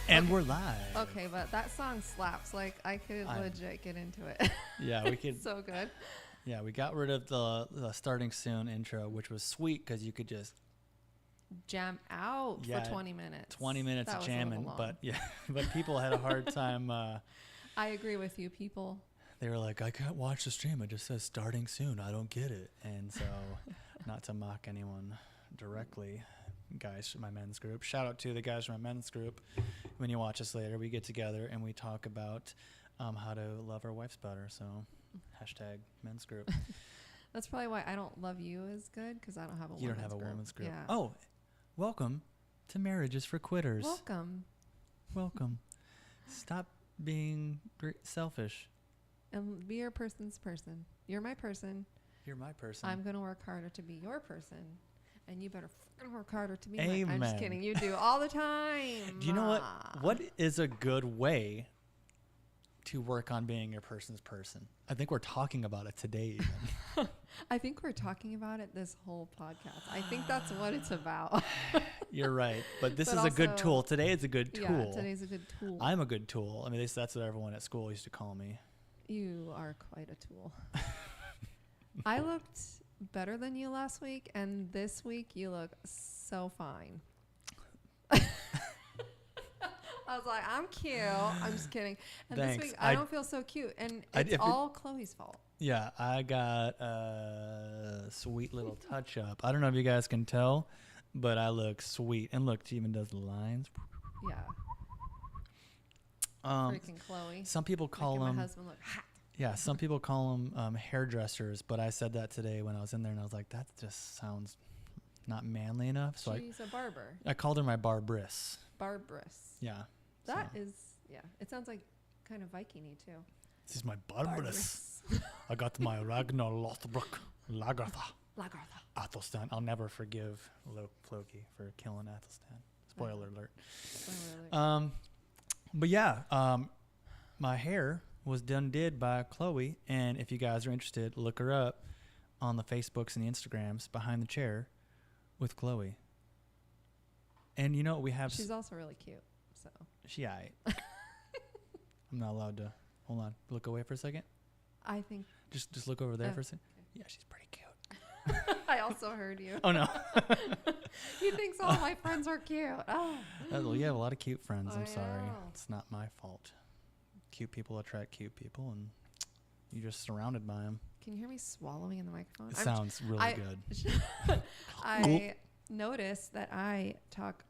And we're live. Okay, but that song slaps. Like, I could legit get into it. Yeah, we could. So good. Yeah, we got rid of the starting soon intro, which was sweet because you could just jam out for 20 minutes. 20 minutes of jamming. But yeah, but people had a hard time. I agree with you, people. They were like, I can't watch the stream. It just says starting soon. I don't get it. And so, not to mock anyone directly, guys from my men's group. Shout out to the guys from my men's group. When you watch us later, we get together and we talk about how to love our wives better. So, hashtag men's group. That's probably why I don't love you as good, because I don't have a women's group. You don't have a women's group. Yeah. Oh, welcome to Marriages for Quitters. Welcome. Stop being selfish. And be your person's person. You're my person. You're my person. I'm going to work harder to be your person. And you better fucking work harder to be Amen. I'm just kidding. You do all the time. Do you know what? What is a good way to work on being your person's person? I think we're talking about it today even. I think we're talking about it this whole podcast. I think that's what it's about. You're right. But this But is a good also- tool. Today is a good tool. Yeah, today's a good tool. I'm a good tool. I mean, that's what everyone at school used to call me. You are quite a tool. I looked better than you last week, and this week you look so fine. I was like, I'm cute. I'm just kidding. And Thanks. this week I don't feel so cute, and it's all Chloe's fault. Yeah, I got a sweet little touch up. I don't know if you guys can tell, but I look sweet. And look, she even does the lines. Yeah. Freaking Chloe. Some people call making them. my husband look hot. Yeah, some people call them hairdressers, but I said that today when I was in there, and I was like, that just sounds not manly enough. So She's a barber. I called her my barbress. Barbress. Yeah. That is, yeah. It sounds like kind of Viking-y too. This is my barbress. I got my Ragnar Lothbrok Lagartha. Athelstan. I'll never forgive Floki for killing Athelstan. Spoiler alert. But yeah, my hair was did by Chloe, and if you guys are interested, look her up on the Facebooks and the Instagrams, Behind the Chair with Chloe. And you know what we have? She's also really cute. So I'm not allowed to. Hold on. Look away for a second. I think Just look over there for a second. Okay. Yeah, she's pretty cute. I also heard you. Oh no. He thinks all my friends are cute. Oh. Well, you have a lot of cute friends. I'm I sorry. know. It's not my fault. Cute people attract cute people, and you're just surrounded by them. Can you hear me swallowing in the microphone? It sounds really good. I noticed that I talk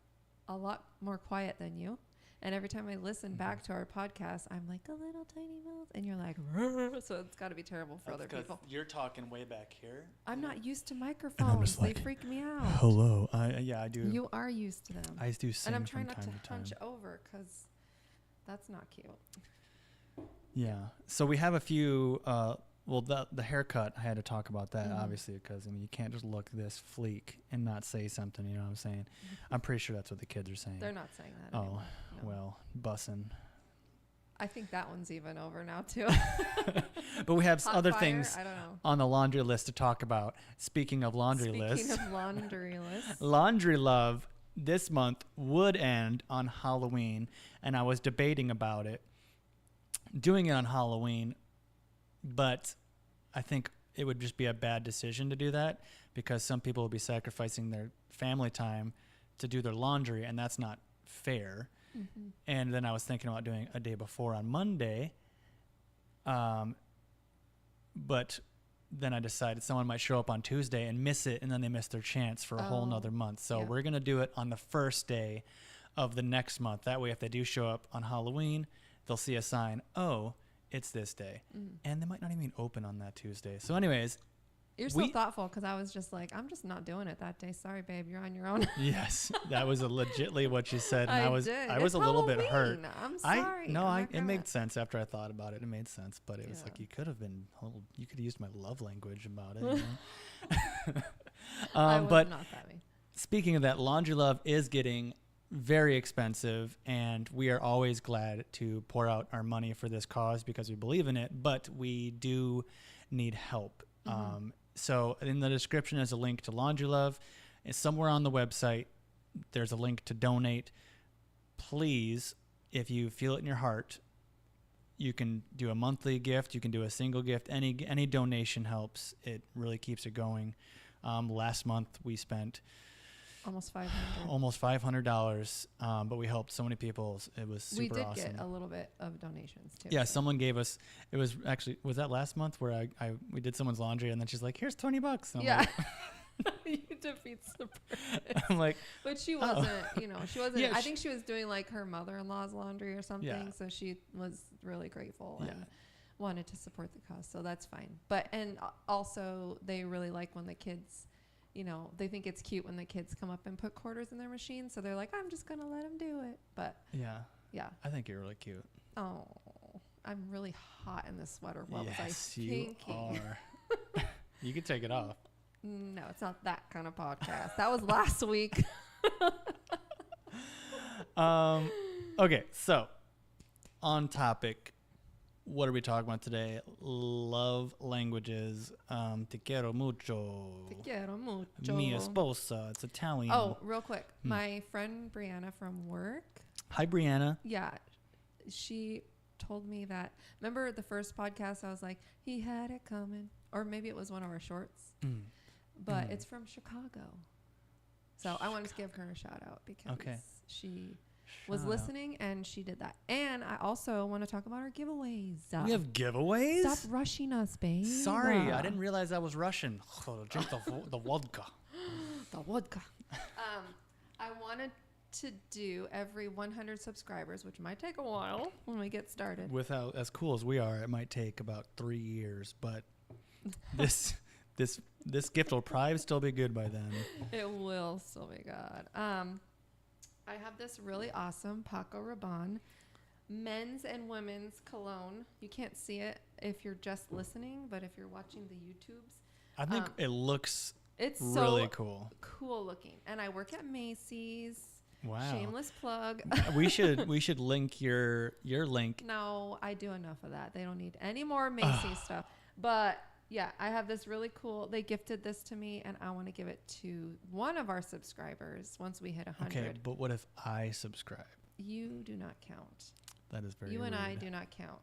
a lot more quiet than you. And every time I listen back to our podcast, I'm like a little tiny mouth. And you're like, so it's got to be terrible for other people. You're talking way back here. I'm not used to microphones. They freak me out. Hello. I do. You are used to them. I do sing and I'm from trying not time to time. hunch over because that's not cute. Yeah. So we have a few. Well, the haircut, I had to talk about that, obviously, because, I mean, you can't just look this fleek and not say something, you know what I'm saying? I'm pretty sure that's what the kids are saying. They're not saying that Oh, anymore. No. well, bussin'. I think that one's even over now, too. But we have Hot other fire? things I don't know. on the laundry list to talk about. Speaking of laundry lists. Speaking of laundry lists. Laundry Love this month would end on Halloween, and I was debating about it, doing it on Halloween, but I think it would just be a bad decision to do that because some people will be sacrificing their family time to do their laundry, and that's not fair. Mm-hmm. And then I was thinking about doing a day before on Monday, but then I decided someone might show up on Tuesday and miss it, and then they miss their chance for a whole nother month. So we're going to do it on the first day of the next month. That way, if they do show up on Halloween, they'll see a sign, oh, it's this day. And they might not even open on that Tuesday. So anyways. You're so thoughtful because I was just like, I'm just not doing it that day. Sorry, babe. You're on your own. Yes, that was legitly what you said. And I was It's a little bit hurt. I'm sorry. It made sense after I thought about it. It made sense. But it was like, you could have used my love language about it. You know? I was but not that way. Speaking of that, Laundry Love is getting very expensive, and we are always glad to pour out our money for this cause because we believe in it, but we do need help. So in the description is a link to Laundry Love. And somewhere on the website, there's a link to donate. Please if you feel it in your heart, you can do a monthly gift. You can do a single gift. Any donation helps. It really keeps it going. Last month we spent Almost 500. almost $500, but we helped so many people. It was super We did awesome. get a little bit of donations too. Yeah, someone gave us. It was actually, was that last month where we did someone's laundry and then she's like, "Here's $20." And I'm Yeah. like, You defeat the purpose. I'm like, But she wasn't, she wasn't. Yeah, I think she was doing like her mother-in-law's laundry or something. Yeah. So she was really grateful Yeah. and wanted to support the cause. So that's fine. But, and also they really like when the kids, they think it's cute when the kids come up and put quarters in their machine. So they're like, I'm just going to let them do it. But yeah. I think you're really cute. Oh, I'm really hot in this sweater. What was I Yes, you thinking? are. You can take it off. No, it's not that kind of podcast. That was last week. Okay, so on topic, what are we talking about today? Love languages. Te quiero mucho. Te quiero mucho. Mi esposa. It's Italian. Oh, real quick. My friend Brianna from work, Hi, Brianna. yeah, she told me that, remember the first podcast I was like, he had it coming, or maybe it was one of our shorts, but it's from Chicago. So I wanted to give her a shout out because she was Shout out. listening and she did that. And I also want to talk about our giveaways. We have giveaways? Stop rushing us, babe. Sorry, I didn't realize I was Russian. Drink the vodka. The vodka. I wanted to do every 100 subscribers, which might take a while when we get started. Without, as cool as we are, it might take about 3 years, but this gift will probably still be good by then. It will still be good. I have this really awesome Paco Rabanne men's and women's cologne. You can't see it if you're just listening, but if you're watching the YouTubes, I think it looks it's really so cool looking. And I work at Macy's. Wow. Shameless plug. we should link your link. No, I do enough of that. They don't need any more Macy's stuff. But yeah, I have this really cool. They gifted this to me, and I want to give it to one of our subscribers once we hit 100. Okay, but what if I subscribe? You do not count. That is very You and I rude. do not count.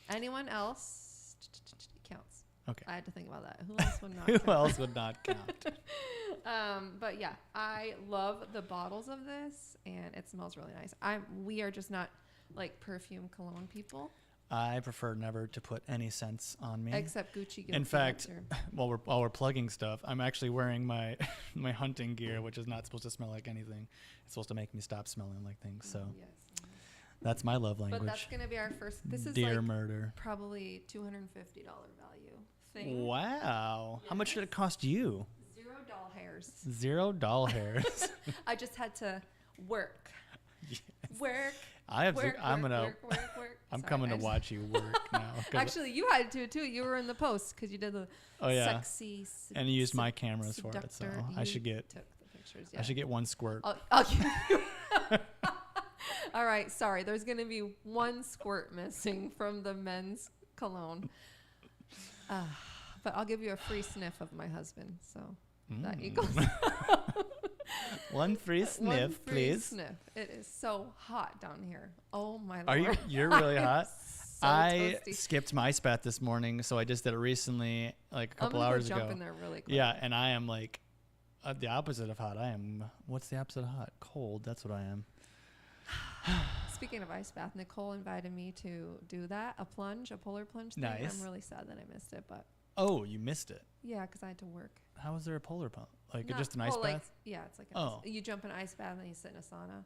Anyone else counts. Okay. I had to think about that. Who else would not Who count? else would not count? But yeah, I love the bottles of this, and it smells really nice. We are just not like perfume cologne people. I prefer never to put any scents on me. Except Gucci. In fact, while we're plugging stuff, I'm actually wearing my my hunting gear, which is not supposed to smell like anything. It's supposed to make me stop smelling like things. So yes. that's my love language. But that's gonna be our first. This is Dear like murder. probably $250 value thing. Wow. How much did it cost you? $0 hairs. $0 hairs. I just had to work. Yes. Work. I'm Work. I'm Sorry, coming to guys. watch you work now. 'Cause- Actually, you had to too. You were in the post because you did the oh yeah, sexy. and you used my cameras for it, so seductor. I You should get took the pictures. Yeah. I should get one squirt. I'll give you. All right, sorry. There's gonna be one squirt missing from the men's cologne, but I'll give you a free sniff of my husband. So that equals One free sniff, one free please. Sniff. It is so hot down here. Oh my Are lord. you're really hot? So I toasty. skipped my ice bath this morning, so I just did it recently, like a couple I'm gonna hours go jump ago. in there really quick. Yeah, and I am like the opposite of hot. I am. What's the opposite of hot? Cold. That's what I am. Speaking of ice bath, Nicole invited me to do that, a polar plunge thing. Nice. I'm really sad that I missed it, but Oh, you missed it. yeah, because I had to work. How is there a polar pump? Like Not- just an ice well, bath? like, yeah, it's like Oh. you jump in an ice bath and you sit in a sauna.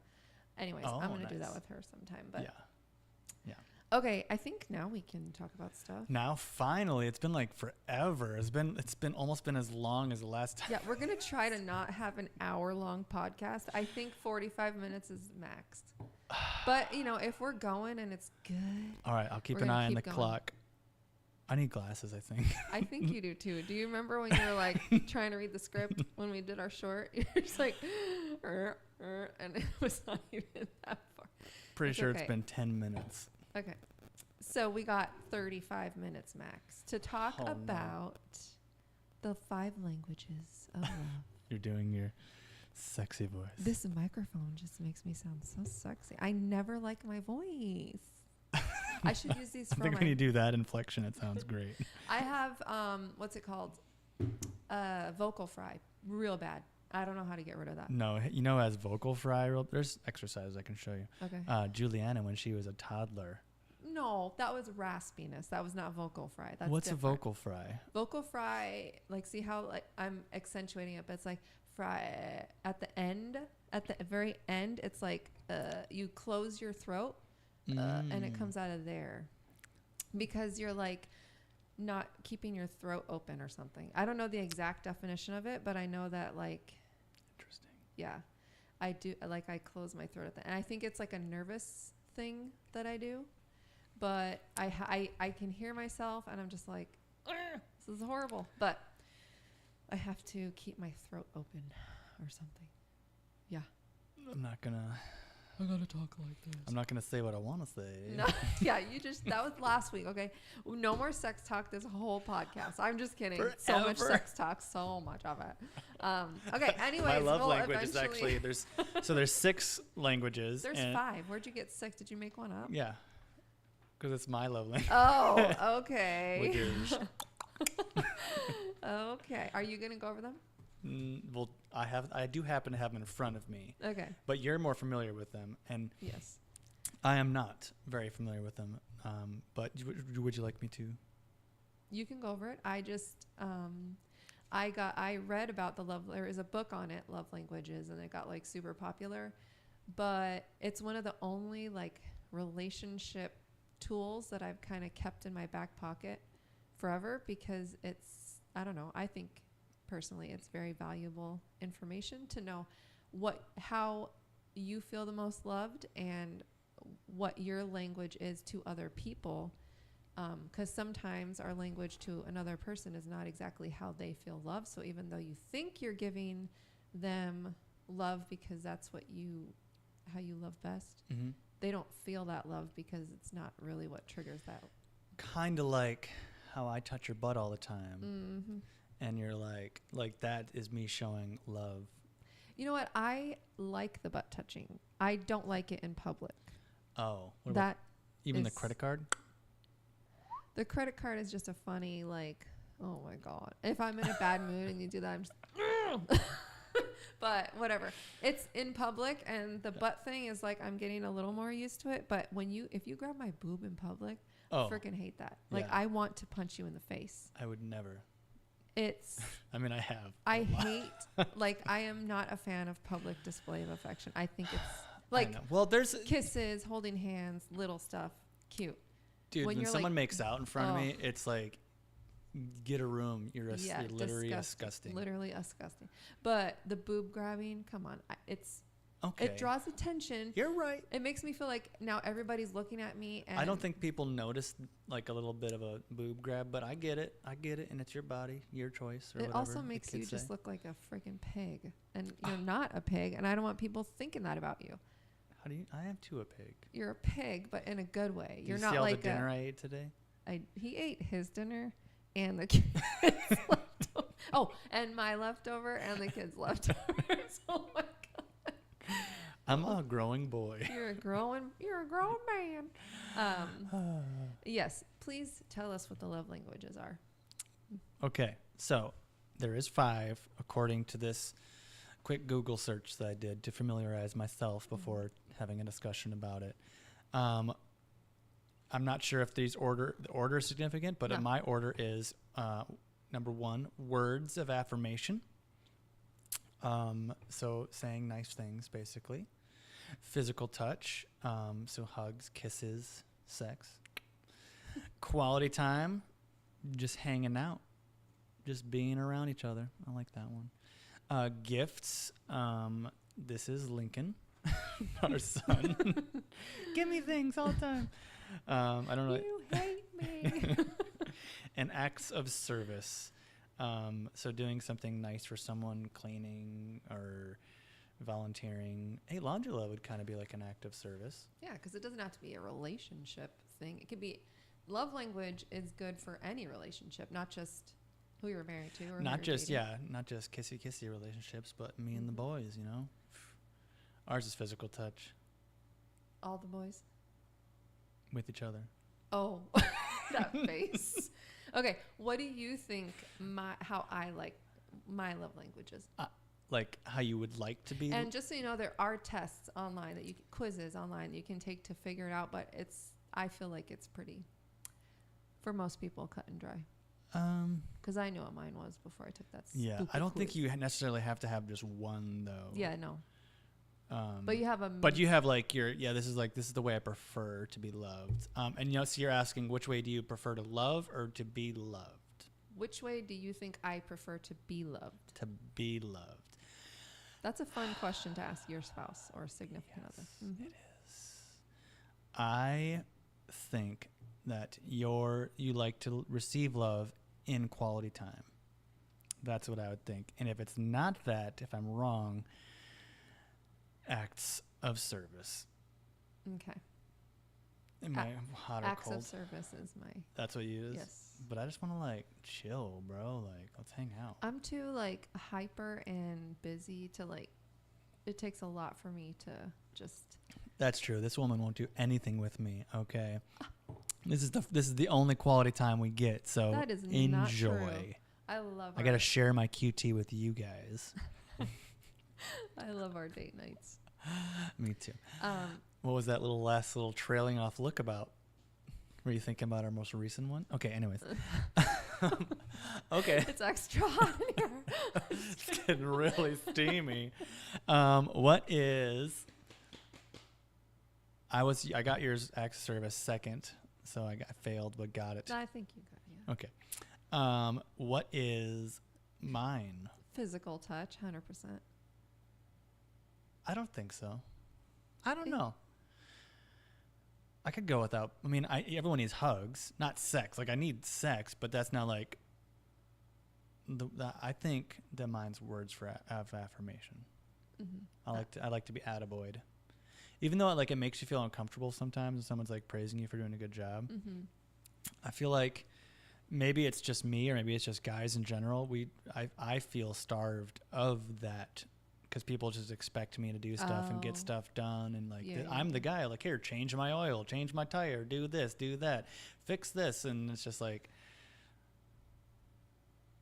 Anyways, Oh, I'm gonna do that nice. with her sometime. But Yeah. okay, I think now we can talk about stuff. Now finally, it's been like forever. It's been almost been as long as the last time. Yeah, we're gonna try to not have an hour-long podcast. I think 45 minutes is maxed. But if we're going and it's good, All right, I'll keep We're an gonna eye on the keep going. clock. I need glasses, I think. I think you do too. Do you remember when you were like trying to read the script when we did our short? You're just like, and it was not even that far. Pretty It's sure okay. it's been 10 minutes. Okay. So we got 35 minutes max to talk Oh, no. about the 5 languages of love. You're doing your Sexy voice. This microphone just makes me sound so sexy. I never like my voice. I should use these I for think my... when you do that inflection, it sounds great. I have, what's it called? Vocal fry. Real bad. I don't know how to get rid of that. No, as vocal fry, there's exercises I can show you. Okay. Juliana, when she was a toddler. No, that was raspiness. That was not vocal fry. That's What's different. a vocal fry? Vocal fry, like, see how like I'm accentuating it, but it's like fry at the end, at the very end. It's like you close your throat and it comes out of there because you're like not keeping your throat open or something. I don't know the exact definition of it, but I know that like. Interesting. Yeah, I do. Like I close my throat at the end. I think it's like a nervous thing that I do. But I can hear myself and I'm just like, this is horrible. But I have to keep my throat open or something. Yeah. I gotta talk like this. I'm not gonna say what I want to say. No, yeah, that was last week. Okay. No more sex talk this whole podcast. I'm just kidding. Forever. So much sex talk. So much of it. Okay. Anyways. My love language is actually, there's 6 languages. There's 5. Where'd you get 6? Did you make one up? Yeah. Because it's my love language. Oh, okay. Which is Okay. Are you going to go over them? well, I do happen to have them in front of me. Okay. But you're more familiar with them, and Yes. I am not very familiar with them. But would you like me to? You can go over it. I just I read about there is a book on it, Love Languages, and it got like super popular. But it's one of the only like relationship tools that I've kind of kept in my back pocket forever because it's, I don't know, I think personally it's very valuable information to know how you feel the most loved and what your language is to other people, because sometimes our language to another person is not exactly how they feel loved. So even though you think you're giving them love because that's how you love best, Mm-hmm. they don't feel that love because it's not really what triggers that. Kind of like how I touch your butt all the time. Mm-hmm. And you're like that is me showing love. You know what? I like the butt touching. I don't like it in public. Oh, what about That even the is- credit card? The credit card is just a funny, like, oh my God. If I'm in a bad mood and you do that, I'm just, but whatever. It's in public, and the butt thing is like, I'm getting a little more used to it. But if you grab my boob in public, I freaking hate that. Like, Yeah. I want to punch you in the face. I would never. It's, I mean, I have. I hate, like, I am not a fan of public display of affection. I think it's like I know. Well, there's kisses, holding hands, little stuff, cute. dude. when When you're someone like, makes out in front of me, oh. it's like, get a room. You're literally disgusting. Literally disgusting. But the boob grabbing, come on, Okay. it draws attention. You're right. It makes me feel like now everybody's looking at me. And I don't think people notice like a little bit of a boob grab, but I get it, and it's your body, your choice, or it whatever. also makes you just look like a freaking pig, and you're not a pig. And I don't want people thinking that about you. How do you? I have two a pig. You're a pig, but in a good way. Do You're you not see all like the dinner I ate today. he ate his dinner and the kids leftover. Oh, and my leftover and the kids leftovers. Oh my God. I'm a growing boy. You're a grown man. Yes, please tell us what the love languages are. Okay, so there is 5 according to this quick Google search that I did to familiarize myself before having a discussion about it. I'm not sure if the order is significant, but No. my order is number 1, words of affirmation. So saying nice things, basically. Physical touch, so hugs, kisses, sex. Quality time, just hanging out, just being around each other. I like that one. Gifts, this is Lincoln, our son. Give me things all the time. I don't know. You hate me. And acts of service. So doing something nice for someone, cleaning or volunteering. Hey, laundry load would kind of be like an act of service. Yeah, because it doesn't have to be a relationship thing. It could be, love language is good for any relationship, not just Who you're married to, or Not who you're just dating. not just kissy relationships, but me and the boys. You know, ours is physical touch All the boys. with each other. Oh, that face. Okay, what do you think how I like my love languages? Like how you would like to be. And just so you know, there are tests online quizzes online that you can take to figure it out, but I feel like it's pretty, for most people, cut and dry. Because I knew what mine was before I took that. Yeah, I don't think you necessarily have to have just one though. Yeah, no. But you have a. But you have like this is the way I prefer to be loved. And so you're asking which way do you prefer to love or to be loved? Which way do you think I prefer to be loved? To be loved. That's a fun question to ask your spouse or significant other. Mm-hmm. It is. I think that you like to receive love in quality time. That's what I would think. And if it's not that, if I'm wrong, acts of service. Okay. Am I hot or Acts cold? of service is my. That's what you use? Yes. But I just want to like chill, bro. Like, let's hang out. I'm too like hyper and busy to like. It takes a lot for me to just. That's true. This woman won't do anything with me. Okay. This is the only quality time we get. So That is enjoy. not true. I love. I got to share my QT with you guys. I love our date nights. Me too. What was that last little trailing off look about? Were you thinking about our most recent one? Okay, anyways. Okay. It's extra hot in here. It's getting really steamy. I got yours acts of service second, so I failed but got it. I think you got it. Yeah. Okay. What is mine? Physical touch, 100%. I don't think so. I don't know. I could go without. I mean, everyone needs hugs, not sex. Like I need sex, but that's not like. I think that mine's words of affirmation. Mm-hmm. I like to be attaboyed, even though it makes you feel uncomfortable sometimes when someone's like praising you for doing a good job. Mm-hmm. I feel like maybe it's just me or maybe it's just guys in general. I feel starved of that. Because people just expect me to do stuff and get stuff done, and I'm the guy. Like, here, change my oil, change my tire, do this, do that, fix this, and it's just like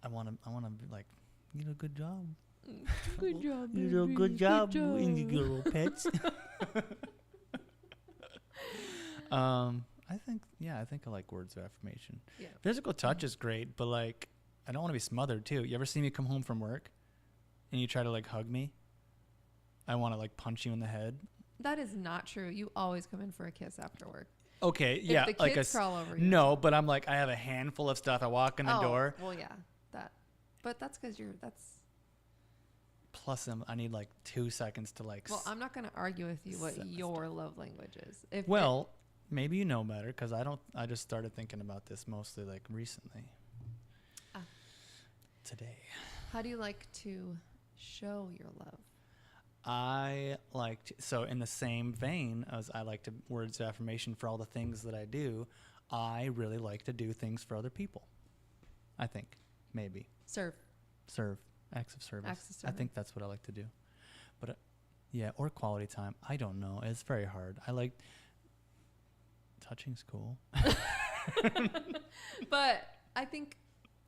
I want to like, you do a good job. Good job, You do a good job, and you little pets. I think I like words of affirmation. Yeah. Physical touch is great, but like I don't want to be smothered too. You ever see me come home from work and you try to like hug me? I want to like punch you in the head. That is not true. You always come in for a kiss after work. Okay, If yeah, the like kids crawl over you. no, but I'm like I have a handful of stuff. I walk in the door. Well, yeah, that. But that's because that's. Plus, I need like 2 seconds to like. Well, I'm not going to argue with you what set your love language is. Maybe you know better because I don't. I just started thinking about this mostly like recently. Today. How do you like to show your love? I like to, so in the same vein as I like to words of affirmation for all the things that I do, I really like to do things for other people. I think maybe Serve. Acts of service. Acts of I think that's what I like to do. But yeah, or quality time. I don't know. It's very hard. I like touching's cool. But I think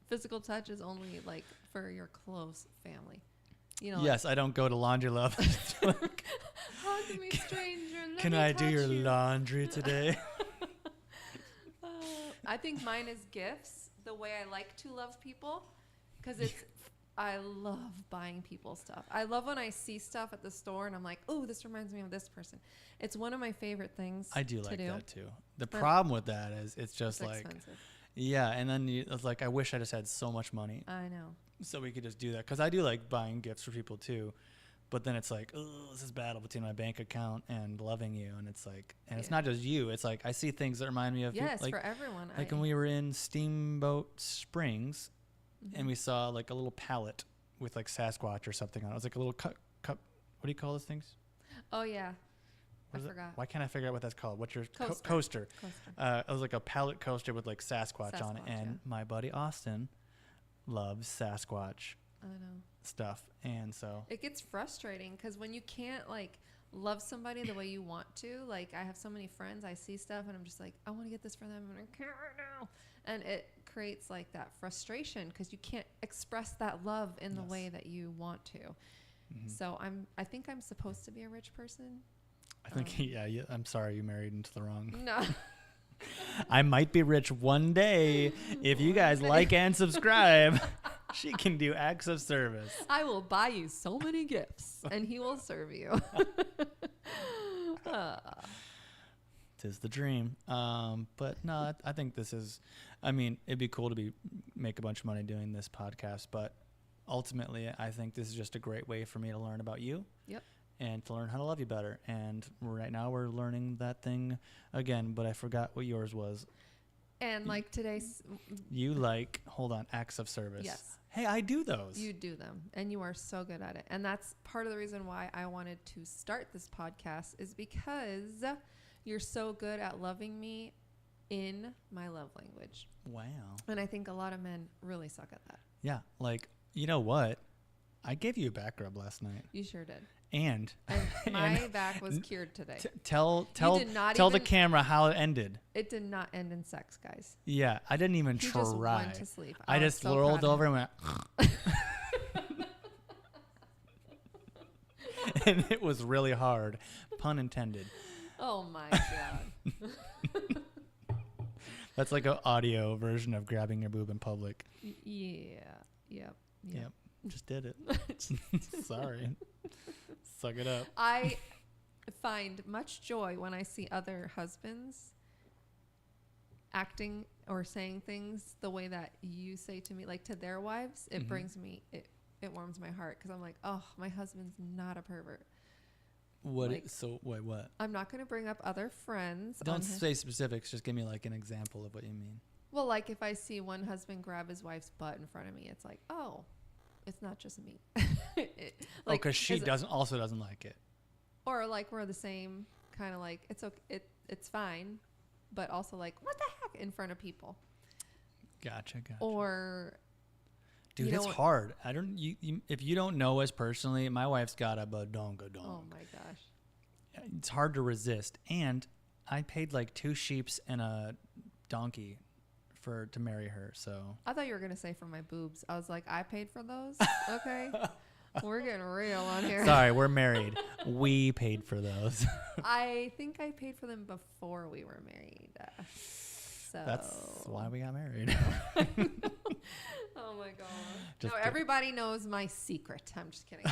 physical touch is only like for your close family. You know. Yes, I don't go to Laundry Love. Like, hug me, stranger. Let can me I do touch your you. laundry today? I think mine is gifts. The way I like to love people, because it's. I love buying people stuff. I love when I see stuff at the store and I'm like, oh, this reminds me of this person. It's one of my favorite things. I do to like do. that too. The But problem with that is it's just It's like, expensive. yeah, and then it's like I wish I just had so much money I know. so we could just do that because I do like buying gifts for people too. But then it's like, oh, this is battle between my bank account and loving you, and it's like, and it's Yeah. not just you. It's like I see things that remind me of you. Yes, Like, for everyone. like when we were in Steamboat Springs, and we saw like a little pallet with like Sasquatch or something on it. It was like a little cup. What do you call those things? Oh yeah, What I is it? forgot. Why can't I figure out what that's called? What's your Coaster. coaster? Coaster. It was like a pallet coaster with like Sasquatch on it, Sasquatch, and yeah. my buddy Austin loves Sasquatch I know. stuff, and so It gets frustrating because when you can't like love somebody the way you want to, like I have so many friends, I see stuff and I'm just like, I want to get this for them and I can't right now. And it creates like that frustration because you can't express that love in the Yes. way that you want to. mhm. So I think I'm supposed to be a rich person. I think I'm sorry you married into the wrong. No. I might be rich one day if you guys like and subscribe. She can do acts of service. I will buy you so many gifts and he will serve you. Tis the dream. But no, I think this is, I mean, it'd be cool to make a bunch of money doing this podcast, but ultimately I think this is just a great way for me to learn about you. Yep. And to learn how to love you better. And right now we're learning that thing again, but I forgot what yours was. And like today's, You like, hold on, acts of service. yes. Hey, I do those. You do them and you are so good at it. And that's part of the reason why I wanted to start this podcast is because you're so good at loving me in my love language. Wow. And I think a lot of men really suck at that. Yeah. Like, you know what? I gave you a back rub last night. You sure did. And And my back was cured today. tell did not the even- camera how it ended. It did not end in sex, guys. Yeah, I didn't even He try. just went to sleep. I was just so rolled proud of over him. and went, and it was really hard, pun intended. Oh my God. That's like an audio version of grabbing your boob in public. Yeah. Yep. Yep, just did it. Sorry, suck it up. I find much joy when I see other husbands acting or saying things the way that you say to me, like to their wives. It Mhm. brings me, it warms my heart because I'm like, oh, my husband's not a pervert. What? Like- Wait, what? I'm not going to bring up other friends. Don't on his- say specifics. Just give me like an example of what you mean. Well, like if I see one husband grab his wife's butt in front of me, it's like, oh, it's not just me. Like, because she is it- also doesn't like it. Or like we're the same kind of like it's okay, it's fine, but also like what the heck in front of people. Gotcha. Or Dude, you know it's what- hard. I don't. You if you don't know us personally, my wife's got a badonga dong. oh my gosh, It's hard to resist. And I paid like 2 sheeps and a donkey to marry her. So I thought you were gonna say for my boobs. I was like, I paid for those. Okay, we're getting real on here. sorry, we're married. We paid for those. I think I paid for them before we were married. So That's why we got married. Oh my god. Just No, kidding. everybody knows my secret. I'm just kidding.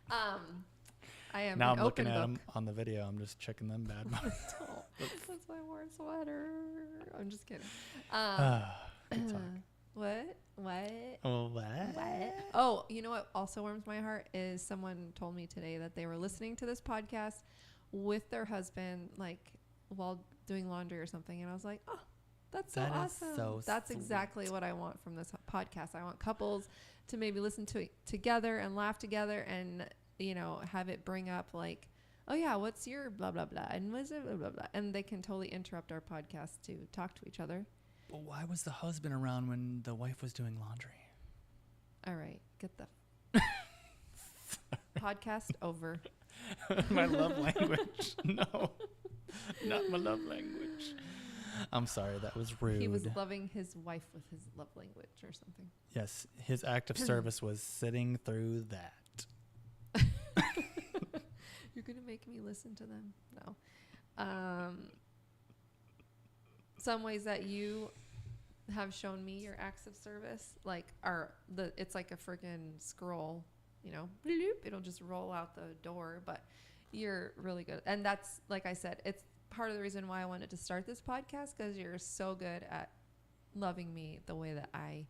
I am Now an I'm looking open at book. them on the video. I'm just checking them bad. That's why I wore a sweater. I'm just kidding. Good talk. What? Oh, what? Oh, you know what also warms my heart is someone told me today that they were listening to this podcast with their husband, like while doing laundry or something, and I was like, oh, that's so That is awesome. so That's sweet. exactly what I want from this podcast. I want couples to maybe listen to it together and laugh together, and have it bring up like, oh yeah, what's your blah blah blah, and what's it blah blah blah, and they can totally interrupt our podcast to talk to each other. But why was the husband around when the wife was doing laundry? All right, get the podcast over. My love language. No, not my love language. I'm sorry, that was rude. He was loving his wife with his love language or something. Yes, his act of service was sitting through that. You're going to make me listen to them? No. Some ways that you have shown me your acts of service, like it's like a freaking scroll, bloop, it'll just roll out the door, but you're really good. And that's, like I said, it's part of the reason why I wanted to start this podcast, because you're so good at loving me the way that I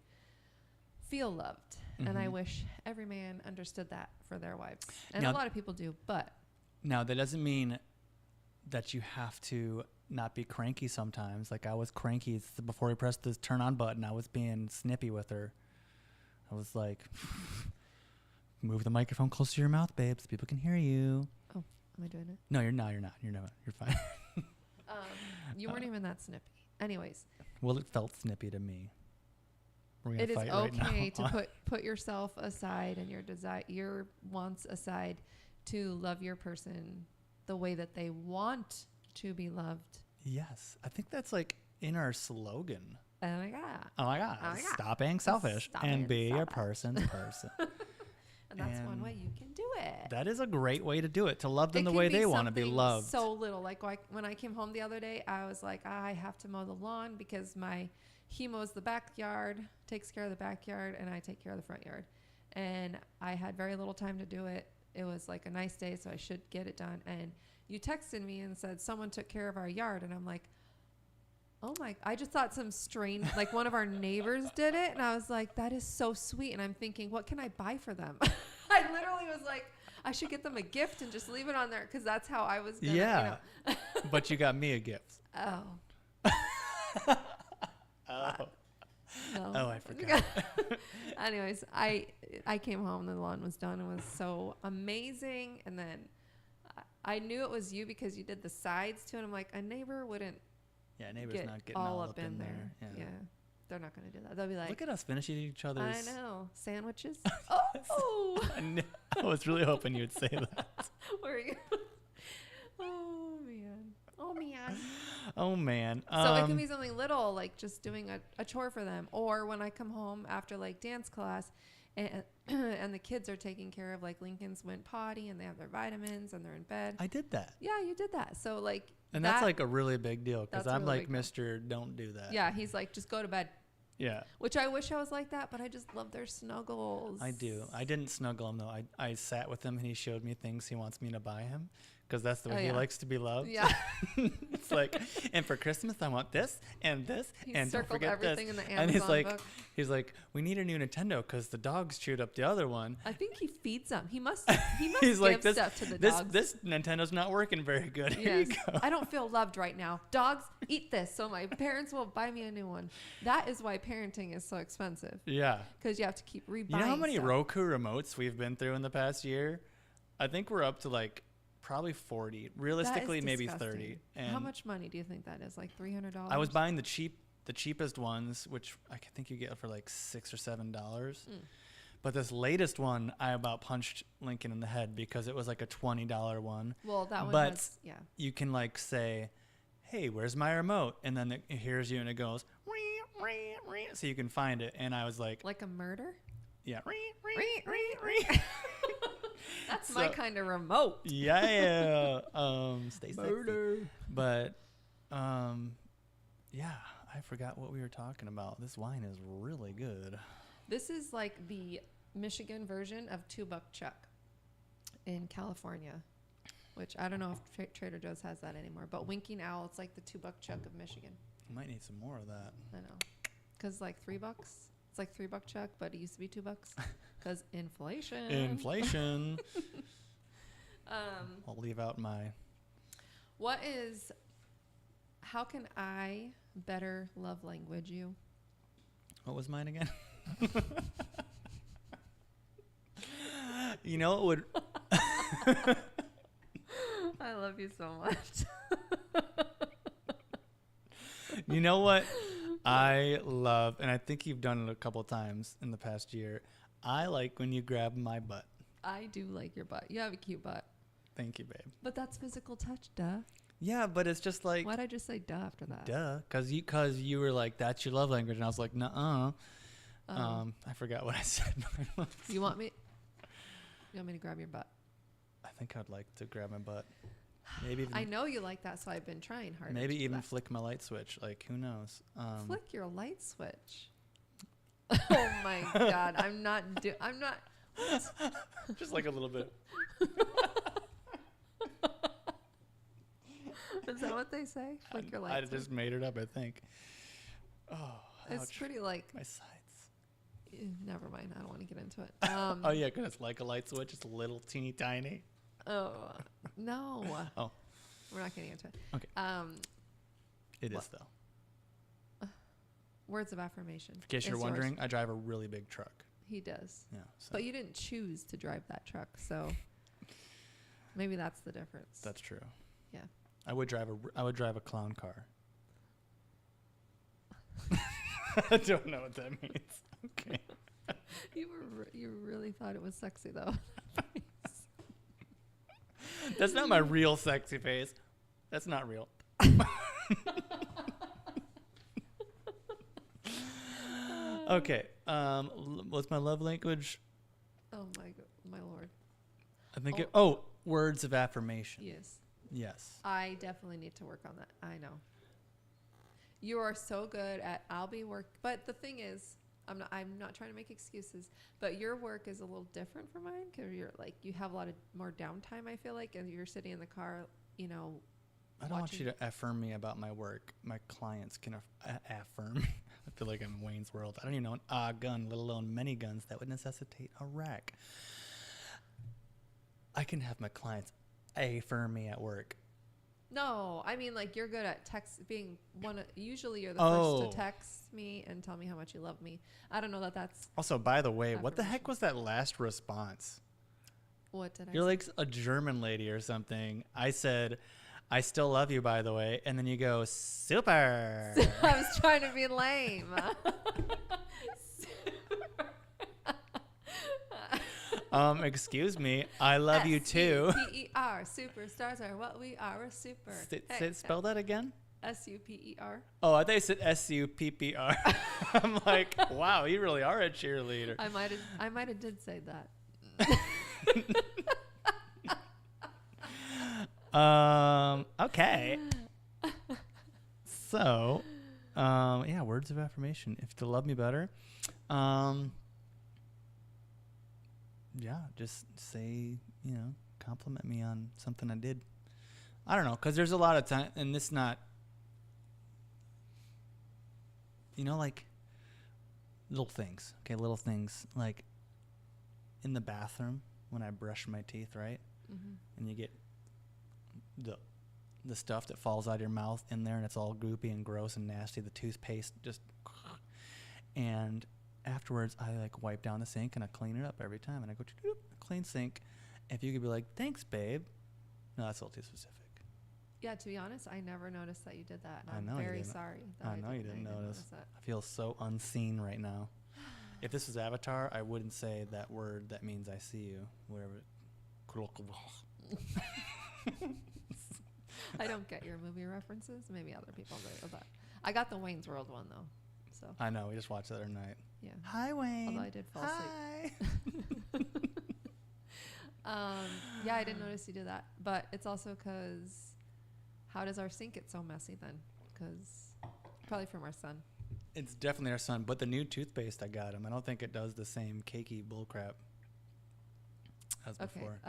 feel loved. And I Mhm. wish every man understood that for their wives. And Now- a lot of people do, but Now, that doesn't mean that you have to not be cranky sometimes. Like, I was cranky before we pressed this turn on button. I was being snippy with her. I was like, move the microphone closer to your mouth, babe, so people can hear you. am I doing it? No, you're not. You're not. You're fine. You weren't even that snippy. Anyways, Well, it felt snippy to me. We're gonna it is fight right now. okay to put yourself aside and your wants aside to love your person the way that they want to be loved. Yes, I think that's like in our slogan. Oh my god. Oh my God! Oh my God. Stop being selfish Stop and being be a selfish. person's person. And that's one And way you can do it. That is a great way to do it. To love them It the can way be they want to be something loved. So little. Like when I came home the other day, I was like, I have to mow the lawn because he mows the backyard, takes care of the backyard, and I take care of the front yard. And I had very little time to do it. It was like a nice day, so I should get it done. And you texted me and said someone took care of our yard, and I'm like, oh my! I just thought some strange, like one of our neighbors did it, and I was like, that is so sweet. And I'm thinking, what can I buy for them? I literally was like, I should get them a gift and just leave it on there because that's how I was gonna, Yeah. But you got me a gift. Oh. Oh. No. Oh, I forgot. Anyways, I came home and the lawn was done. It was so amazing. And then I knew it was you because you did the sides too. And I'm like, a neighbor wouldn't Yeah, neighbor's get not getting all up in there. there. Yeah. Yeah. They're not going to do that. They'll be like, Look at us finishing each other's. I know. Sandwiches. Oh. I was really hoping you'd say that. Where are you? Oh, man. Oh, man. Oh man. So it can be something little, like just doing a chore for them. Or when I come home after like dance class and and the kids are taking care of, like Lincoln's went potty and they have their vitamins and they're in bed. I did that. Yeah, you did that. So like, And that's like a really big deal because that's a I'm really like, big deal. Mr. Don't do that. yeah, he's like, just go to bed. Yeah. Which I wish I was like that, but I just love their snuggles. I do. I didn't snuggle him though. I sat with him and he showed me things he wants me to buy him because that's the way he yeah. likes to be loved. Yeah. It's like, and for Christmas I want this and this He and don't circled forget everything this. in the And he's Amazon like, book. we need a new Nintendo because the dogs chewed up the other one. I think he feeds them. He must He's give like, this stuff to the this dogs. this Nintendo's not working very good. Here Yes. you go. I don't feel loved right now. Dogs, eat this so my parents will buy me a new one. That is why parenting is so expensive Yeah. because you have to keep rebuying. You know how many stuff. Roku remotes we've been through in the past year? I think we're up to like probably 40. Realistically, maybe disgusting. 30. And How much money do you think that is? Like $300? I was buying the cheapest ones, which I think you get for like $6 or $7. But this latest one, I about punched Lincoln in the head because it was like a $20 one. Well, that one but was, yeah. You can like say, "Hey, where's my remote?" And then it hears you and it goes, "Wee, wee, wee," so you can find it. And I was like, Like a murder? "Yeah, wee, wee, Wee, wee, wee." That's my So- kind of remote. Yeah. Stay sexy. Murder. But, yeah, I forgot what we were talking about. This wine is really good. This is like the Michigan version of $2 Chuck in California, which I don't know if Trader Joe's has that anymore. But Winking Owl, it's like the $2 Chuck of Michigan. Might need some more of that. I know, because like $3. It's like $3 Chuck, but it used to be $2 because inflation. Inflation. I'll leave out my. How can I better love language you? What was mine again? You know, it would. I love you so much. You know what I love, and I think you've done it a couple times in the past year. I like when you grab my butt. I do like your butt. You have a cute butt. Thank you, babe. But that's physical touch, duh. Yeah, but it's just like, Why'd I just say duh after that? duh, because you were like, that's your love language, and I was like, nuh-uh. I forgot what I said. You want me to grab your butt? I think I'd like to grab my butt. Maybe even, I know you like that, so I've been trying hard. maybe even flick my light switch. Like, who knows? Flick your light switch. Oh my God. I'm not. Just like a little bit. Is that what they say? Flick your light I switch. just made it up, I think. Oh, It's ouch. pretty like. My sides. Never mind. I don't want to get into it. Oh, yeah, because it's like a light switch. It's a little teeny tiny. Oh no. Oh. We're not getting into it. Okay. It is, What? though. Words of affirmation. In case you're It's wondering, yours. I drive a really big truck. He does. Yeah. So But you didn't choose to drive that truck, so maybe that's the difference. that's true. Yeah. I would drive a clown car. I don't know what that means. Okay. You really thought it was sexy though. That's not my real sexy face. That's not real. Okay. What's my love language? Oh my lord. I think words of affirmation. Yes. Yes. I definitely need to work on that. I know. You are so good at but the thing is, I'm not trying to make excuses, but your work is a little different from mine because you're like you have a lot of more downtime. I feel like, and you're sitting in the car, you know. I don't want you to affirm me about my work. My clients can affirm. I feel like I'm in Wayne's World. I don't even know an gun, let alone many guns that would necessitate a rack. I can have my clients affirm me at work. No, I mean like you're good at usually you're the first to text me and tell me how much you love me. I don't know that's. Also, by the way, what the heck was that last response? What did I You're say? like a German lady or something. I said, I still love you, by the way. And then you go, super. I was trying to be lame. Excuse me. I love you too. S-U-P-E-R. Superstars are what we are. We're super. Spell that again. S-U-P-E-R. Oh, I thought you said S-U-P-P-R. I'm like, wow, you really are a cheerleader. I might have did say that. Okay. So, yeah, words of affirmation. If to love me better, yeah, just say, compliment me on something I did. I don't know, because there's a lot of time, and this not, like little things. Okay, little things like in the bathroom when I brush my teeth, right? Mm-hmm. And you get the stuff that falls out of your mouth in there, and it's all goopy and gross and nasty. The toothpaste just, and afterwards I like wipe down the sink and I clean it up every time, and I go clean sink. If you could be like, thanks, babe. No, that's a little too specific. Yeah, to be honest, I never noticed that you did that, and I know I'm you very didn't. sorry. I know you didn't notice. That. I feel so unseen right now. If this was Avatar, I wouldn't say that word that means I see you. Whatever. I don't get your movie references. Maybe other people do, but I got the Wayne's World one though. So I know, we just watched that other night. yeah. Hi, Wayne. Although I did fall asleep. Yeah, I didn't notice you did that, but it's also because how does our sink get so messy then? Because probably from our son. It's definitely our son, but the new toothpaste I got him, I don't think it does the same cakey bullcrap as before.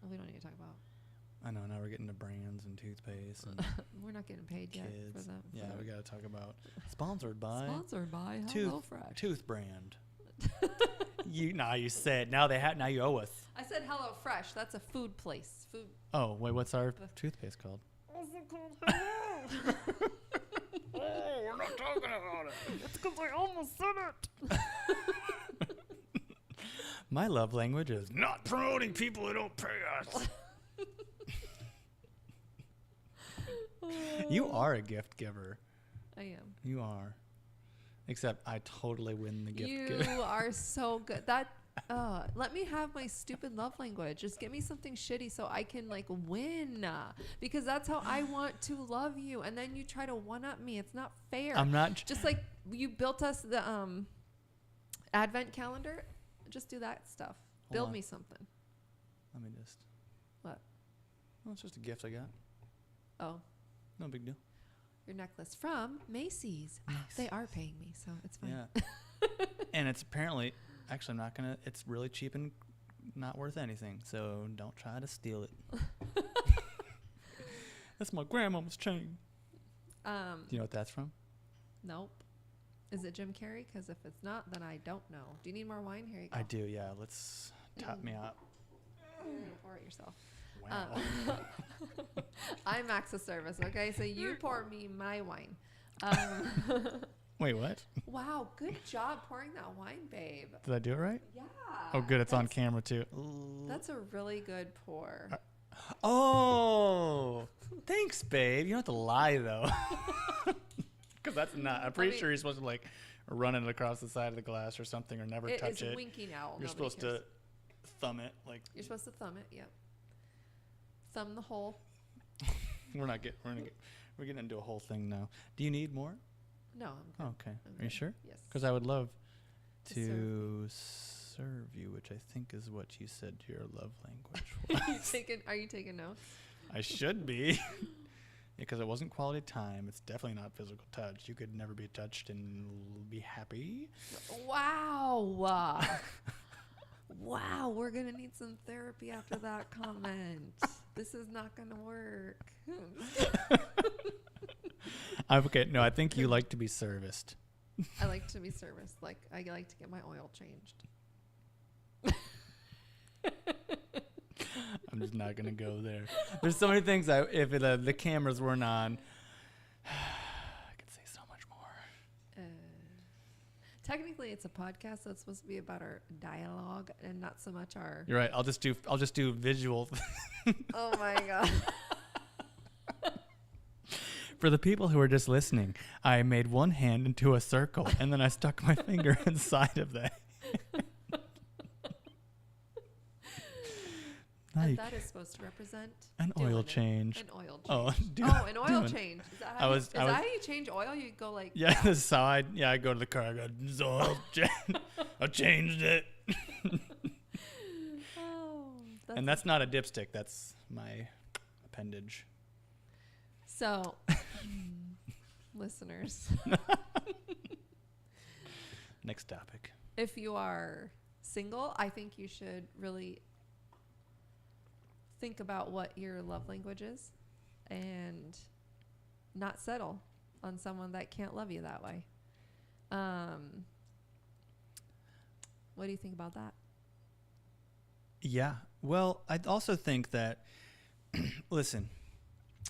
We don't need to talk about. I know, now we're getting to brands and toothpaste and We're not getting paid yet for kids. that. Yeah, we got to talk about sponsored by HelloFresh. Tooth brand. You said now you owe us. I said HelloFresh. That's a food place. Food. Oh wait, what's our toothpaste called? What's it called? Hello. Oh, we're not talking about it. It's because I almost said it. My love language is not promoting people who don't pay us. You are a gift giver. I am. You are. Except I totally win the gift You giver. are so good. Let me have my stupid love language. Just give me something shitty so I can like win. Because that's how I want to love you. And then you try to one up me. It's not fair. I'm not. Just like you built us the advent calendar. Just do that stuff. Build me something. Let me just. What? Well, it's just a gift I got. Oh. No big deal. Your necklace from Macy's. They are paying me, so it's fine. Yeah. And it's apparently, actually, I'm not going to, it's really cheap and not worth anything. So don't try to steal it. That's my grandma's chain. Do you know what that's from? Nope. Is it Jim Carrey? Because if it's not, then I don't know. Do you need more wine? Here you go. I do, yeah. Let's top me up. Pour it yourself. Wow. I'm Access Service, okay? So you pour me my wine. Wait, what? Wow, good job pouring that wine, babe. Did I do it right? Yeah. Oh, good. It's on camera, too. That's a really good pour. Oh, thanks, babe. You don't have to lie, though. Because that's not. I'm pretty mean- sure you're supposed to like run it across the side of the glass or something, or never It touch is it. winking owl. You're Nobody supposed cares. to thumb it. Like You're supposed to thumb it. Yep. Thumb the hole. we're getting into a whole thing now. Do you need more? No, I'm good. Oh, okay. I'm Are you good. sure? Yes. Because I would love To to serve you, which I think is what you said your love language Are you taking notes? I should be. Because it wasn't quality time. It's definitely not physical touch. You could never be touched and be happy. Wow. Wow, we're going to need some therapy after that comment. This is not going to work. Okay, no, I think you like to be serviced. I like to be serviced. Like, I like to get my oil changed. I'm just not going to go there. There's so many things if the cameras weren't on, I could say so much more. Technically, it's a podcast, so it's supposed to be about our dialogue and not so much our... You're right. I'll just do visual. Oh, my God. For the people who are just listening, I made one hand into a circle and then I stuck my finger inside of that. And Like that is supposed to represent an doing oil it. change. An oil change. Oh, An oil change. Is that how, is that how you change oil? You go like... Yeah, the side. Yeah, I go to the car. I go, "This oil change. I changed it." Oh, And that's not a dipstick. That's my appendage. So, listeners, Next topic. if you are single, I think you should really think about what your love language is and not settle on someone that can't love you that way. What do you think about that? Yeah. Well, I also think that, listen,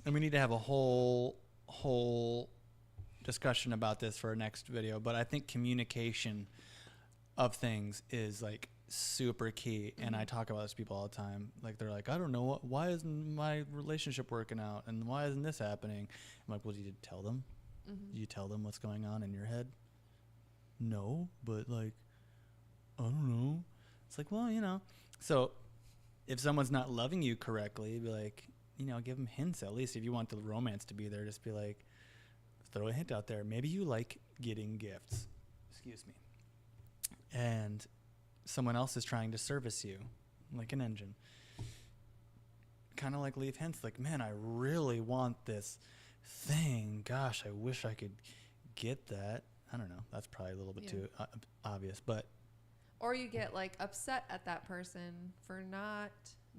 and we need to have a whole discussion about this for our next video, but I think communication of things is like super key. And I talk about this to people all the time. Like they're like, I don't know, why isn't my relationship working out? And why isn't this happening? I'm like, well, did you tell them? Did you tell them what's going on in your head? No, but like, I don't know. It's like, well, so if someone's not loving you correctly, be like, give them hints at least. If you want the romance to be there, just be like, throw a hint out there. Maybe you like getting gifts. Excuse me. And someone else is trying to service you like an engine. Kind of like leave hints like, man, I really want this thing. Gosh, I wish I could get that. I don't know. That's probably a little bit too obvious, but. Or you get like upset at that person for not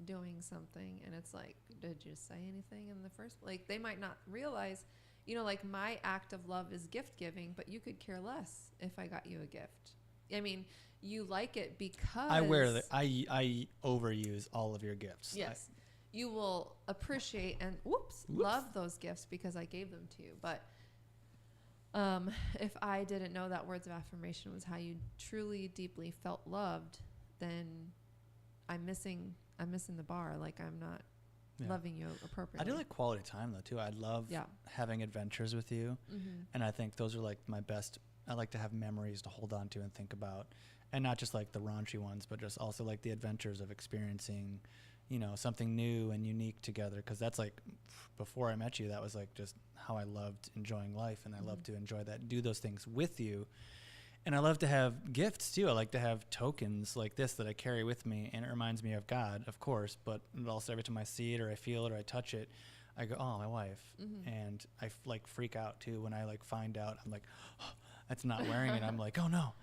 doing something, and it's like, did you say anything in the first place? Like they might not realize, like my act of love is gift giving, but you could care less if I got you a gift. I mean, you like it because I I overuse all of your gifts. Yes. You will appreciate and love those gifts because I gave them to you. But if I didn't know that words of affirmation was how you truly, deeply felt loved, then I'm missing the bar. Like I'm not loving you appropriately. I do like quality time though too. I love having adventures with you, and I think those are like my best. I like to have memories to hold on to and think about, and not just like the raunchy ones, but just also like the adventures of experiencing, something new and unique together. Because that's like before I met you, that was like just how I loved enjoying life, and I love to enjoy that, do those things with you. And I love to have gifts too. I like to have tokens like this that I carry with me, and it reminds me of God, of course, but also every time I see it or I feel it or I touch it, I go, oh, my wife. And I freak out too when I find out. I'm like, oh, that's not wearing it. I'm like, oh no.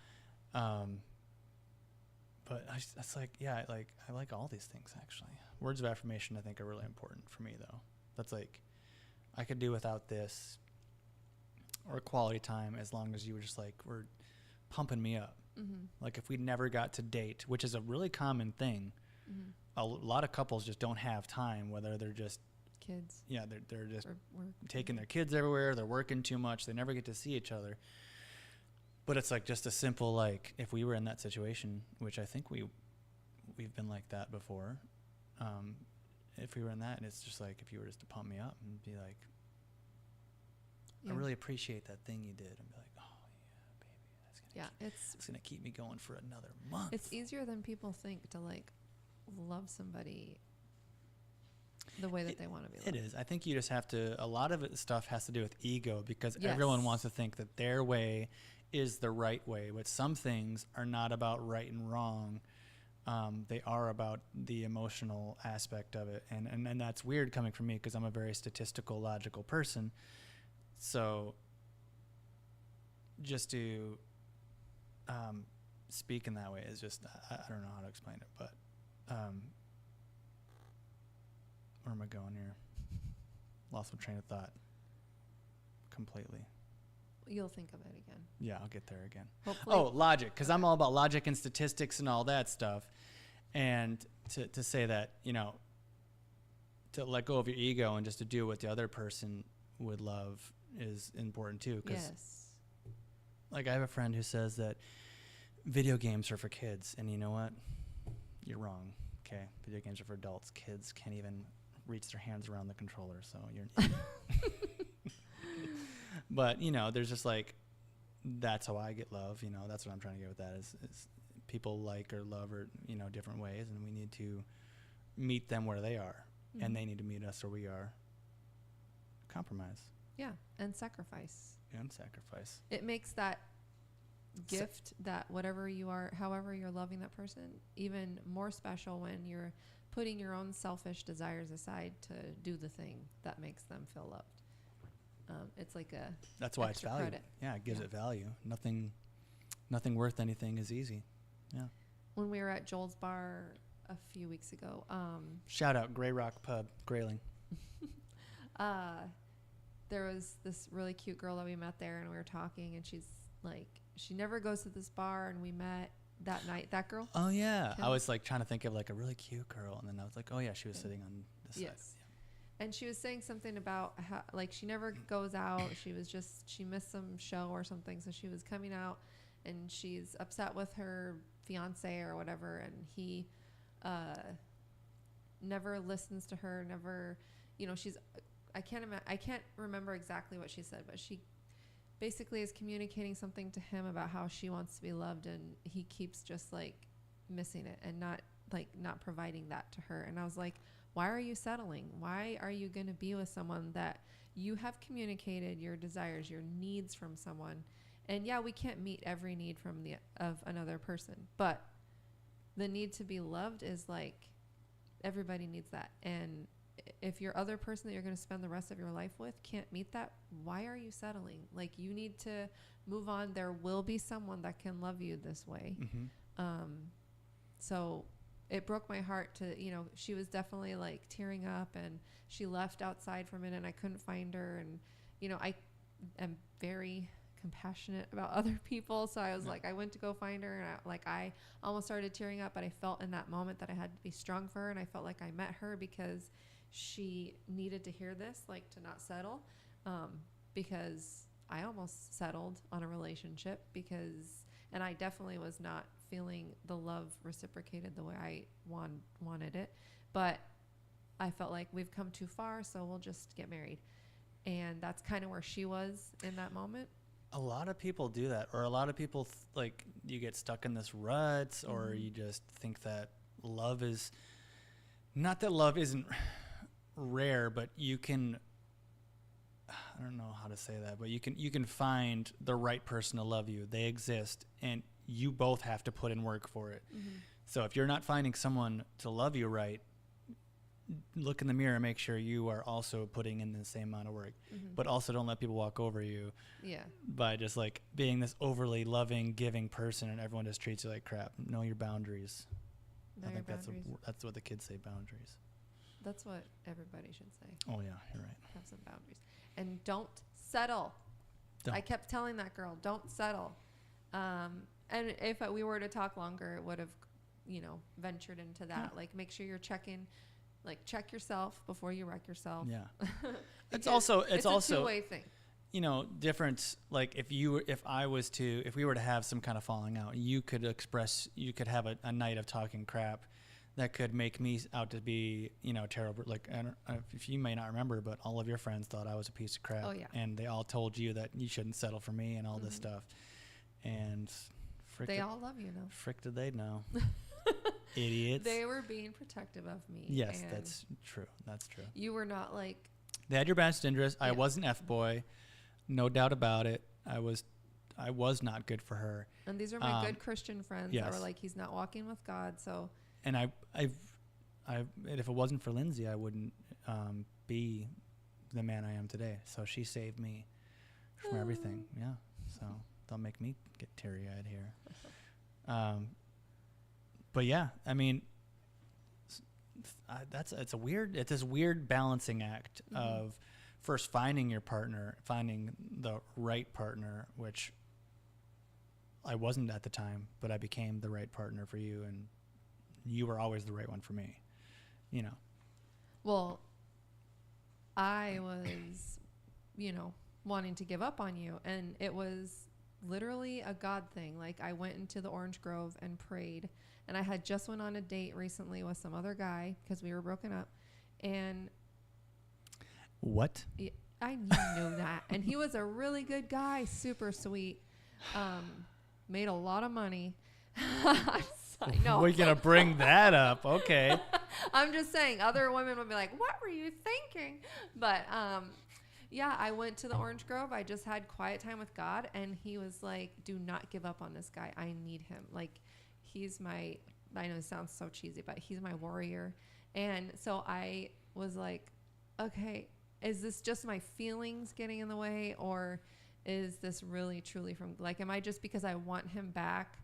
But that's like, I like all these things actually. Words of affirmation I think are really important for me though. That's like, I could do without this, or quality time, as long as you were just were pumping me up. Like if we never got to date, which is a really common thing. A lot of couples just don't have time, whether they're just kids. Yeah, they're just Work. taking their kids everywhere. They're working too much. They never get to see each other. But it's like just a simple if we were in that situation, which I think we've been like that before. If we were in that, and it's just like if you were just to pump me up and be like, I really appreciate that thing you did, and be like, oh yeah, baby, it's gonna keep me going for another month. It's easier than people think to like love somebody the way that they want to be loved. It is. I think you just have to. A lot of stuff has to do with ego, because Yes. everyone wants to think that their way is the right way, but some things are not about right and wrong. They are about the emotional aspect of it, and that's weird coming from me, because I'm a very statistical, logical person. So just to speak in that way is just, I don't know how to explain it, but where am I going here? Lost my train of thought completely. You'll think of it again. Yeah, I'll get there again. Hopefully. Oh, logic, because I'm all about logic and statistics and all that stuff. And to say that, to let go of your ego and just to do what the other person would love is important too. 'Cause Yes. like, I have a friend who says that video games are for kids, and you know what? You're wrong. Okay, video games are for adults. Kids can't even reach their hands around the controller, so you're an idiot. But there's just like, that's how I get love. That's what I'm trying to get with that is people like or love or different ways, and we need to meet them where they are, Mhm. and they need to meet us where we are. Compromise Yeah, and sacrifice. and sacrifice. It makes that gift, that whatever you are, however you're loving that person, even more special when you're putting your own selfish desires aside to do the thing that makes them feel loved. It's like a That's why it's extra value. credit. Yeah, it gives Yeah. it value. Nothing worth anything is easy. Yeah. When we were at Joel's bar a few weeks ago, Shout out Grey Rock Pub, Grayling. there was this really cute girl that we met there, and we were talking, and she's like, she never goes to this bar, and we met that night. That girl? Oh yeah, Kim? I was like trying to think of like a really cute girl, and then I was like, oh yeah, she was sitting on this Yes. side. And she was saying something about how, like, she never goes out. She missed some show or something, so she was coming out, and she's upset with her fiance or whatever, and he never listens to her. Never, she's. I can't remember exactly what she said, but she basically is communicating something to him about how she wants to be loved, and he keeps just like missing it and not providing that to her. And I was like, why are you settling? Why are you going to be with someone that you have communicated your desires, your needs from someone? And yeah, we can't meet every need of another person, but the need to be loved is like, everybody needs that. And if your other person that you're going to spend the rest of your life with can't meet that, why are you settling? Like, you need to move on. There will be someone that can love you this way. Mm-hmm. So it broke my heart to, she was definitely like tearing up, and she left outside for a minute, and I couldn't find her. And, I am very compassionate about other people. So I was like, I went to go find her, and I almost started tearing up, but I felt in that moment that I had to be strong for her. And I felt like I met her because she needed to hear this, like, to not settle. Because I almost settled on a relationship and I definitely was not feeling the love reciprocated the way I wanted it. But I felt like we've come too far, so we'll just get married. And that's kind of where she was in that moment. A lot of people do that, or a lot of people like, you get stuck in this rut, or Mhm. you just think that love is not that love isn't rare, but you can, I don't know how to say that, but you can find the right person to love you. They exist, and you both have to put in work for it. Mm-hmm. So if you're not finding someone to love you right, look in the mirror and make sure you are also putting in the same amount of work. Mm-hmm. But also don't let people walk over you Yeah. by just like being this overly loving, giving person, and everyone just treats you like crap. Know your boundaries. Know your that's boundaries. that's what the kids say, boundaries. That's what everybody should say. Oh yeah, you're right. Have some boundaries. And don't settle. Don't. I kept telling that girl, don't settle. And if we were to talk longer, it would have, ventured into that. Yeah. Like, make sure you're checking, like, check yourself before you wreck yourself. Yeah. Because it's a also two-way thing. Different. Like if we were to have some kind of falling out, you could have a night of talking crap that could make me out to be, terrible. Like, I don't, if you may not remember, but all of your friends thought I was a piece of crap. Oh, yeah. And they all told you that you shouldn't settle for me and all this stuff. And They all love you now. frick did they know? Idiots. They were being protective of me. Yes, and that's true. That's true. you were not like, They had your best interest. I Yeah. was an F-boy. No doubt about it. I was not good for her. and these are my good Christian friends that yes. were like, he's not walking with God. So And and if it wasn't for Lindsay, I wouldn't be the man I am today. So she saved me from everything. Yeah. So don't make me get teary-eyed here. But yeah, I mean, it's this weird balancing act of first finding your partner, finding the right partner, which I wasn't at the time, but I became the right partner for you, and you were always the right one for me. Well, I was, wanting to give up on you. And it was literally a God thing. Like, I went into the orange grove and prayed. And I had just went on a date recently with some other guy because we were broken up. And What? I knew that. And he was a really good guy, super sweet. Made a lot of money. I know. We're going to bring that up. Okay. I'm just saying, other women would be like, what were you thinking? But yeah, I went to the Orange Grove. I just had quiet time with God. And he was like, do not give up on this guy. I need him. Like, he's I know it sounds so cheesy, but he's my warrior. And so I was like, okay, is this just my feelings getting in the way? Or is this really, truly from, like, am I just because I want him back?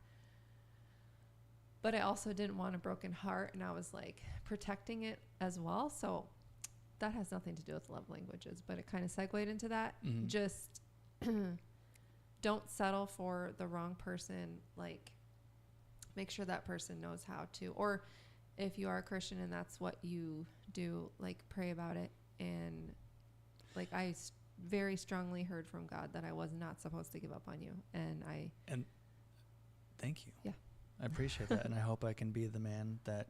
But I also didn't want a broken heart, and I was like protecting it as well. So that has nothing to do with love languages, but it kind of segued into that. Mhm. Just don't settle for the wrong person. Like, make sure that person knows how to, or if you are a Christian and that's what you do, like, pray about it. And like, I very strongly heard from God that I was not supposed to give up on you. And Thank you. Yeah. I appreciate that. And I hope I can be the man that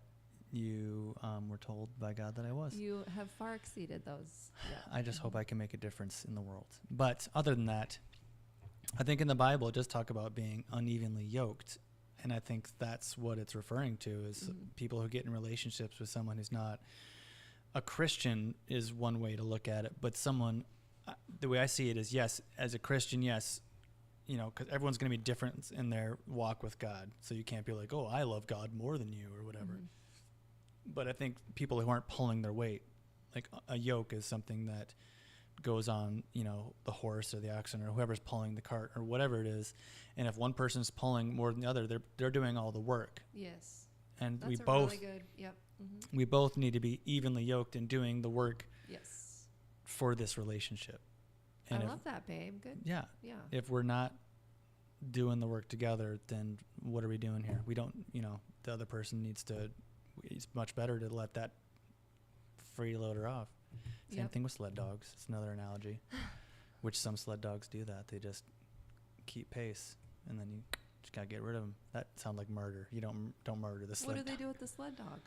you were told by God that I was. You have far exceeded those. Yeah. I just hope I can make a difference in the world. But other than that, I think in the Bible it does talk about being unevenly yoked. And I think that's what it's referring to is people who get in relationships with someone who's not a Christian is one way to look at it. But someone, the way I see it is, yes, as a Christian, yes, because everyone's going to be different in their walk with God. So you can't be like, oh, I love God more than you or whatever. But I think people who aren't pulling their weight, like a yoke is something that goes on, the horse or the oxen or whoever's pulling the cart or whatever it is. And if one person's pulling more than the other, they're doing all the work. Yes. And That's we a both really good. Yep. we both need to be evenly yoked in doing the work Yes. for this relationship. And I love that, babe. Good. Yeah. Yeah. If we're not doing the work together, then what are we doing here? We don't, the other person needs to, it's much better to let that freeloader off. Same thing with sled dogs. It's another analogy, which some sled dogs do that. They just keep pace, and then you just gotta get rid of them. That sounds like murder. You don't murder the sled. What do they do with the sled dog?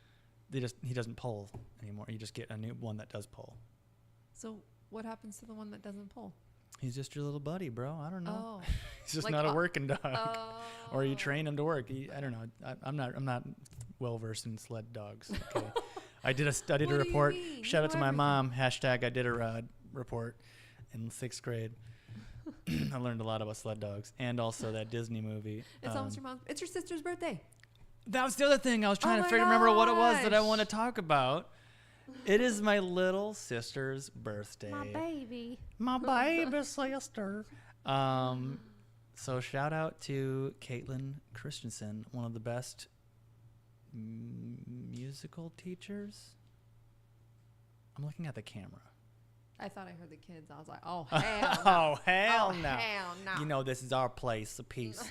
He doesn't pull anymore. You just get a new one that does pull. So what happens to the one that doesn't pull? He's just your little buddy, bro. I don't know. Oh. He's just Like not a working dog. Oh. Or you train him to work. I don't know. I'm not well versed in sled dogs. Okay. I did a What do you report. mean? Shout You out to know my everything. mom. Hashtag I did a report in 6th grade. I learned a lot about sled dogs and also that Disney movie. It's almost your mom's. It's your sister's birthday. That was the other thing I was trying Oh to my remember what it was that I gosh. want to talk about. It is my little sister's birthday. My baby. My baby sister. So shout out to Caitlin Christensen, one of the best musical teachers. I'm looking at the camera. I thought I heard the kids. I was like, oh, hell no. Oh, hell Oh, no. hell no. You know, this is our place of peace.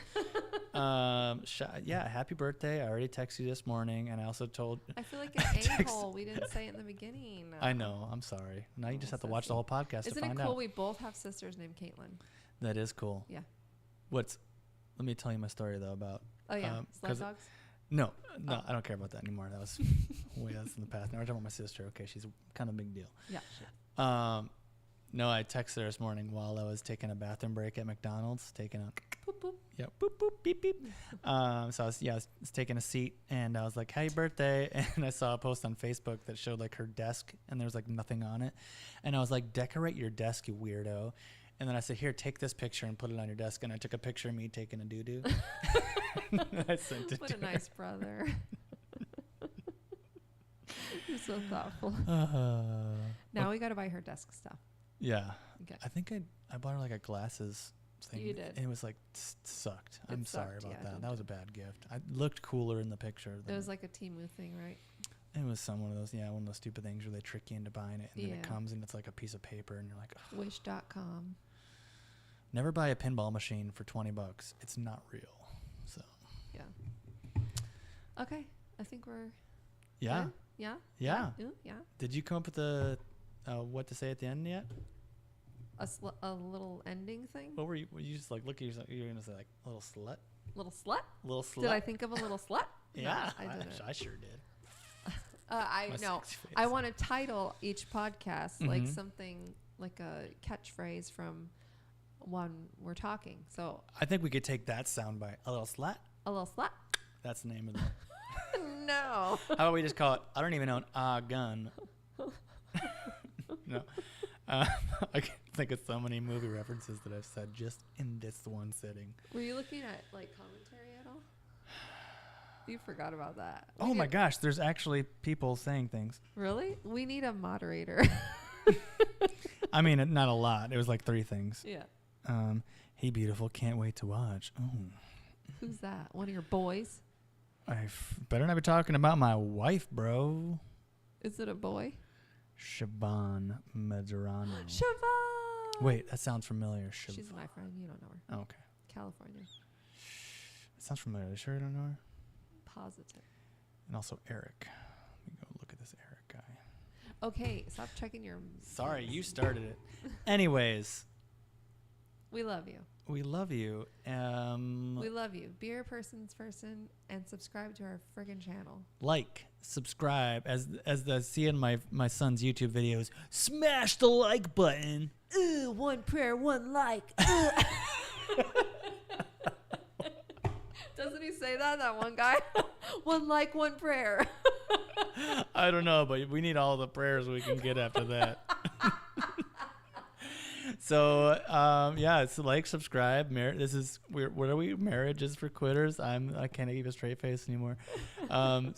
Yeah, happy birthday. I already texted you this morning, and I also told... I feel like an a-hole. We didn't say it in the beginning. I know. I'm sorry. Now you just have to watch Sissy. the whole podcast Isn't to find it cool out. we both have sisters named Caitlin? That is cool. Yeah. Let me tell you my story, though, about... Oh, yeah. Sled 'cause dogs? No, I don't care about that anymore. That was way that's in the past. Now we're talking about my sister. Okay, she's kind of a big deal. Yeah. Sure. No, I texted her this morning while I was taking a bathroom break at McDonald's, taking a Boop boop. yep, boop boop beep beep. So I was taking a seat, and I was like, "Happy birthday!" And I saw a post on Facebook that showed like her desk, and there was like nothing on it, and I was like, "Decorate your desk, you weirdo." And then I said, "Here, take this picture and put it on your desk." And I took a picture of me taking a doo doo. I sent it. What to a nice brother. You're so thoughtful. her. Now we got to buy her desk stuff. Yeah. Okay. I think I bought her like a glasses thing. You did. It was like sucked. I'm sorry sucked, about yeah, that. don't That do was a bad gift. I looked cooler in the picture. It Than was like a Temu thing, right? it was one of those, one of those stupid things where they trick you into buying it, and then it Yeah. comes and it's like a piece of paper, and you're like, ugh. Wish.com. Never buy a pinball machine for $20. It's not real. So Yeah. Okay. I think we're yeah, good? Yeah. yeah. Ooh, yeah. Did you come up with the what to say at the end yet? A little ending thing. What were you just like? Look at yourself. You're gonna say like little slut, Little slut. little slut. Did I think of a little slut? Yeah, No, I didn't. I sure did. I My know. sexy face. I want to title each podcast like Mhm. something like a catchphrase from when we're talking. So I think we could take that soundbite. A little slut. a little slut. That's the name of the. No. How about we just call it? I don't even own a gun. No. I can think of so many movie references that I've said just in this one sitting. Were you looking at like commentary at all? You forgot about that. We Oh my need- gosh, there's actually people saying things. Really? We need a moderator. I mean, not a lot. It was like 3 things. Yeah. Hey, beautiful, can't wait to watch. Oh, Who's that? One of your boys? better not be talking about my wife, bro. Is it a boy? Siobhan Medrano. Siobhan. Wait, that sounds familiar. She's my friend. You don't know her. Oh, okay. California. That sounds familiar. You sure you don't know her? Positive. And also Eric. Let me go look at this Eric guy. Okay, stop checking your. Sorry, you started it. Anyways, We love you. we love you. We love you. Be your person's person and subscribe to our friggin' channel. Like, subscribe, as I see in my son's YouTube videos. Smash the like button. Ooh, one prayer, one like. Doesn't he say that one guy? One like, one prayer. I don't know, but we need all the prayers we can get after that. So it's like, subscribe. This is what are we? Marriage is for quitters. I can't keep a straight face anymore. Stop.